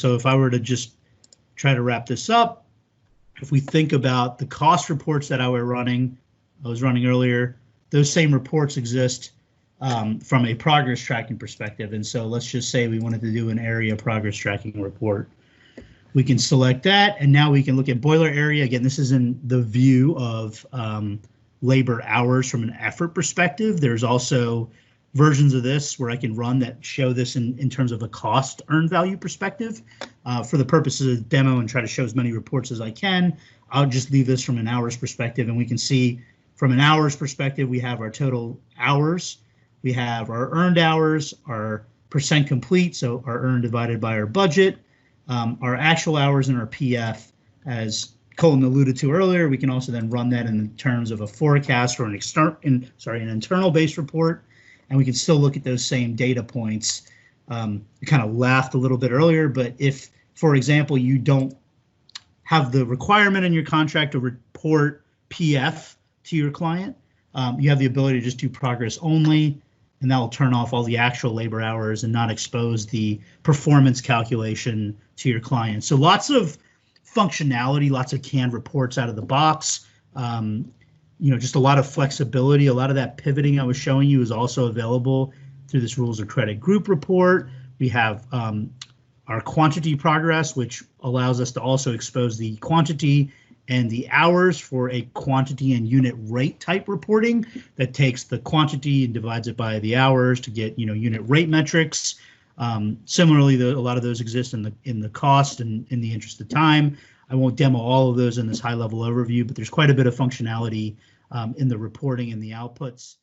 So if I were to just try to wrap this up, if we think about the cost reports that I was running earlier, those same reports exist from a progress tracking perspective. And so let's just say we wanted to do an area progress tracking report. We can select that, and now we can look at boiler area. Again, this is in the view of labor hours from an effort perspective. There's also versions of this where I can run that show this in terms of a cost earned value perspective. For the purposes of the demo and try to show as many reports as I can, I'll just leave this from an hours perspective, and we can see from an hours perspective, we have our total hours, we have our earned hours, our percent complete, so our earned divided by our budget, our actual hours, and our PF. As Colin alluded to earlier, we can also then run that in terms of a forecast or an internal-based report, and we can still look at those same data points. I kind of laughed a little bit earlier, but if, for example, you don't have the requirement in your contract to report PF to your client, you have the ability to just do progress only, and that will turn off all the actual labor hours and not expose the performance calculation to your client. So lots of functionality, lots of canned reports out of the box. Just a lot of flexibility. A lot of that pivoting I was showing you is also available through this rules of credit group report. We have our quantity progress, which allows us to also expose the quantity and the hours for a quantity and unit rate type reporting that takes the quantity and divides it by the hours to get unit rate metrics. Similarly, a lot of those exist in the cost and in the interest of time. I won't demo all of those in this high level overview, but there's quite a bit of functionality in the reporting and the outputs.